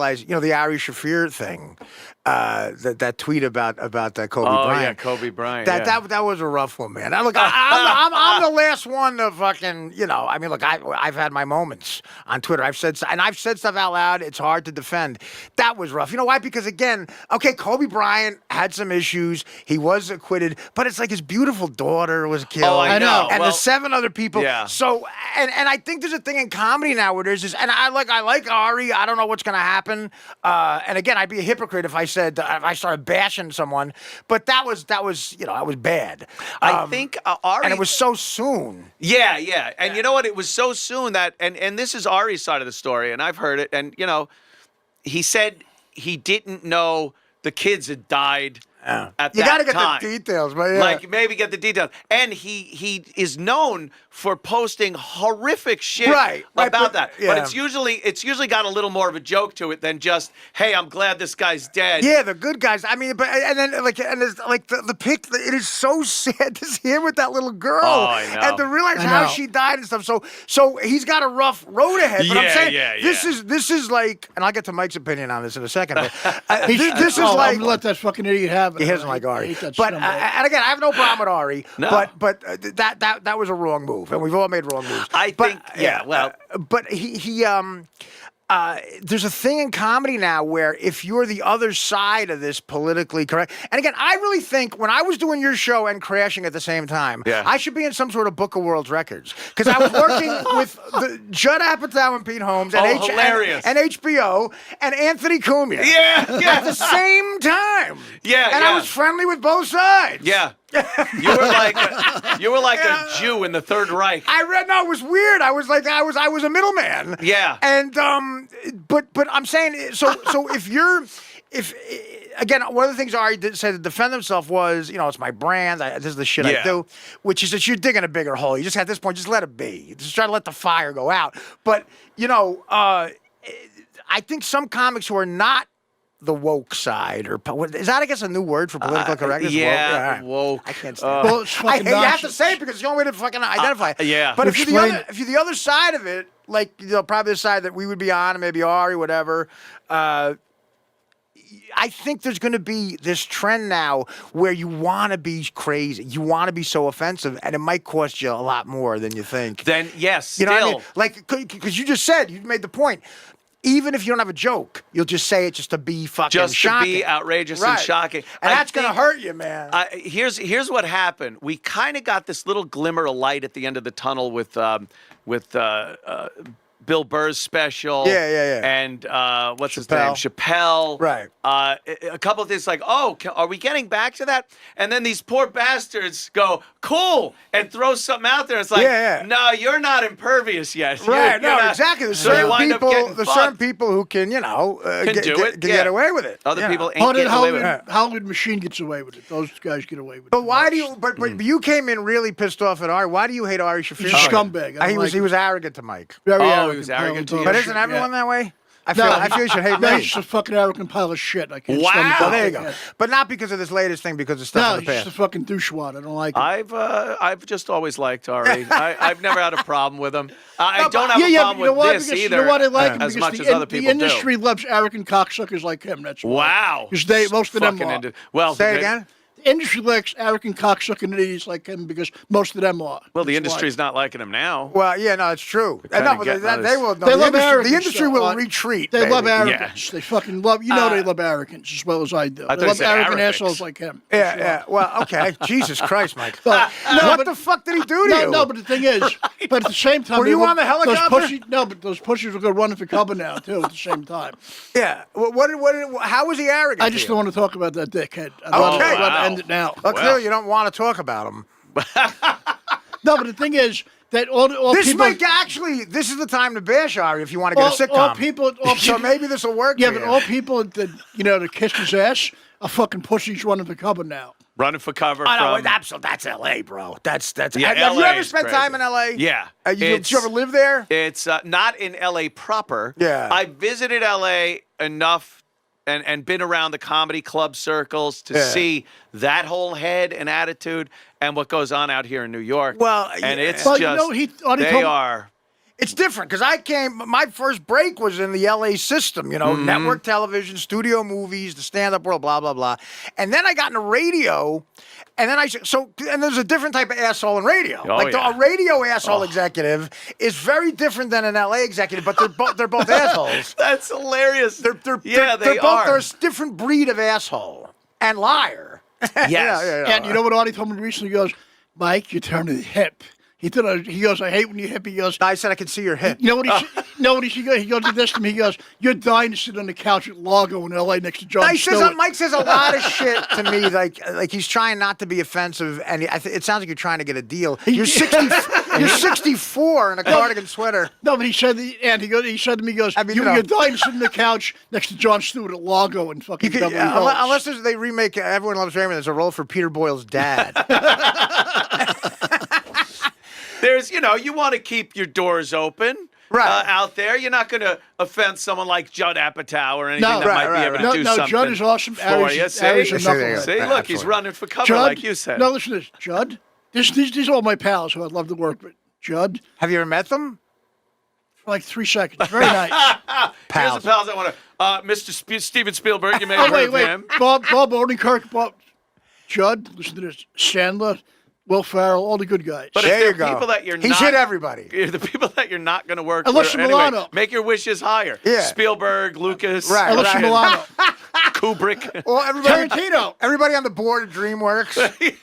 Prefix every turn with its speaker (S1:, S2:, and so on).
S1: the Ari Shaffir thing, that tweet about that Kobe
S2: Oh
S1: Bryant.
S2: yeah, Kobe Bryant.
S1: That was a rough one, man. I'm the last one to fucking, I mean, look, I've had my moments on Twitter. I've said stuff out loud. It's hard to defend. That was rough. You know why? Because again, okay, Kobe Bryant had some issues. He was acquitted, but it's like his beautiful daughter was killed.
S2: Oh, I know.
S1: And
S2: Well,
S1: the 7 other people.
S2: yeah.
S1: So, and I think there's a thing in comedy now where there's this, and I like Ari. I don't know what's going to happen. And again, I'd be a hypocrite if I said, if I started bashing someone, but that was that was bad.
S2: I think Ari,
S1: and it was so soon.
S2: Yeah. And you know what? It was so soon that, and this is Ari's side of the story, and I've heard it, and he said he didn't know the kids had died. At that
S1: You got to get
S2: time.
S1: the details, but yeah.
S2: Like maybe get the details. And he is known for posting horrific shit about that.
S1: Yeah.
S2: But it's usually got a little more of a joke to it than just, hey, I'm glad this guy's dead.
S1: Yeah, the good guys. I mean, and then there's like the pic. It is so sad to see him with that little girl,
S2: I know.
S1: and to realize how she died and stuff. So he's got a rough road ahead. But I'm saying this is like, and I'll get to Mike's opinion on this in a second. But this is like,
S3: I'm gonna let that fucking idiot have it.
S1: he doesn't like Ari.
S3: But
S1: and again, I have no problem with Ari.
S2: No.
S1: But that was a wrong move, and we've all made wrong moves.
S2: I think,
S1: but he there's a thing in comedy now where if you're the other side of this politically correct, and again, I really think when I was doing your show and Crashing at the same time, I should be in some sort of Book of World Records because I was working with Judd Apatow and Pete Holmes and,
S2: hilarious.
S1: and HBO and Anthony Cumia. At the same time. And I was friendly with both sides.
S2: Yeah. You were like a Jew in the Third Reich.
S1: It was weird. I was a middleman.
S2: Yeah.
S1: And but I'm saying so if again, one of the things Ari did say to defend himself was, it's my brand. This is the shit I do, which is that you're digging a bigger hole. You just at this point just let it be. Just try to let the fire go out. But I think some comics who are not the woke side, or is that, I guess, a new word for political correctness?
S2: Woke.
S1: I can't stand it. You have to say it because it's the only way to fucking identify it. But if you're the other side of it, like probably the side that we would be on, and maybe Ari, whatever. I think there's going to be this trend now where you want to be crazy, you want to be so offensive, and it might cost you a lot more than you think.
S2: Then yes,
S1: you know what I mean? Like, because you made the point. Even if you don't have a joke, you'll just say it just to be fucking shocking.
S2: To be outrageous and shocking.
S1: And that's going to hurt you, man.
S2: Here's what happened. We kind of got this little glimmer of light at the end of the tunnel with Bill Burr's special. And what's his name? Chappelle.
S1: Right.
S2: A couple of things like, are we getting back to that? And then these poor bastards go, cool, and throw something out there. It's like, no, you're not impervious yet.
S1: Right.
S2: You're not,
S1: exactly. There's
S2: so
S1: certain people who can, get away with it.
S2: Other people ain't getting away with it.
S3: Hollywood Machine gets away with it. Those guys get away with it.
S1: But why do you? But you came in really pissed off at Ari. Why do you hate Ari Shaffir?
S3: He's a scumbag.
S1: He was arrogant to Mike.
S3: Very arrogant.
S2: He was arrogant to you.
S1: But isn't everyone that way? I feel you should hate me.
S3: He's just a fucking arrogant pile of shit. I can't stand him.
S1: Well, there you go. But not because of this latest thing, because of stuff in the past.
S3: He's just a fucking douchewad. I don't like him.
S2: I've just always liked Ari. I've never had a problem with him. I don't have a problem with this either.
S3: You know what I like him?
S2: As
S3: because
S2: much as other people do.
S3: The industry loves arrogant cocksuckers like him. That's why.
S2: Wow.
S3: Because most of them are.
S2: Well,
S1: say it again.
S3: The industry likes arrogant cocksucking idiots like him because most of them are.
S2: Well, the industry's not liking him now.
S1: Well, it's true. They will.
S3: They love arrogance.
S1: The industry will retreat.
S3: They love arrogance. They fucking love. They love arrogance as well as I do. They love arrogant assholes like him.
S1: Yeah. Well, okay. Jesus Christ, Mike. What the fuck did he do to you?
S3: No, but the thing is, but at the same time,
S1: were you on the helicopter?
S3: But those pussies will go running for cover now too. At the same time.
S1: Yeah. How was he arrogant?
S3: I just don't want to talk about that dickhead.
S1: I'd
S3: rather end it now.
S1: Clearly, you don't want to talk about him.
S3: No, but the thing is that all
S1: this
S3: people...
S1: this is the time to bash Ari if you want to get a sitcom. So maybe this will work.
S3: Yeah, but all people that that kiss his ass are fucking pussies running for cover now.
S2: Running for cover.
S1: That's L.A., bro. That's. Have you ever spent time in L.A.?
S2: Yeah.
S1: Did you ever live there?
S2: It's not in L.A. proper.
S1: Yeah.
S2: I visited L.A. enough. And been around the comedy club circles to see that whole head and attitude and what goes on out here in New York.
S1: Well,
S2: and it's
S3: well,
S2: just
S3: they are.
S1: It's different because my first break was in the LA system, network television, studio movies, the stand-up world, blah, blah, blah. And then I got into radio, and then and there's a different type of asshole in radio. A radio asshole executive is very different than an LA executive, but they're both assholes.
S2: That's hilarious.
S1: They're both a different breed of asshole and liar.
S2: Yes.
S3: Yeah. And you know what Artie told me recently? He goes, Mike, you turn to the hip. He goes, I hate when you hip. He goes,
S1: I said I can see your hip.
S3: You know what he goes? He goes to this to me. He goes, you're dying to sit on the couch at Largo in L.A. next to John Stewart.
S1: Mike says a lot of shit to me, like he's trying not to be offensive, and it sounds like you're trying to get a deal. You're 64 in a cardigan sweater.
S3: No, but he said to me, he goes, you're dying to sit on the couch next to John Stewart at Largo and fucking
S1: unless they remake Everyone Loves Raymond, there's a role for Peter Boyle's dad.
S2: There's, you want to keep your doors open out there. You're not going to offend someone like Judd Apatow or anything that might be able to do something.
S3: Judd is awesome.
S2: For you. See, look, he's running for cover
S3: Judd,
S2: like you said.
S3: No, listen to this. Judd, these are all my pals who I'd love to work with. Judd.
S1: Have you ever met them?
S3: For like 3 seconds. Very nice.
S2: Here's the pals I want to. Mr. Steven Spielberg, you may have heard of him.
S3: Bob Odenkirk, Judd, listen to this. Sandler. Will Ferrell, all the good guys.
S2: But
S1: there
S2: if there are people that
S1: He's hit everybody.
S2: The people that you're not going to work
S3: Alyssa
S2: with.
S3: Milano.
S2: Anyway, make your wishes higher.
S1: Yeah.
S2: Spielberg, Lucas.
S3: Alyssa Milano.
S2: Kubrick.
S1: Well,
S3: Tarantino.
S1: Everybody on the board of DreamWorks.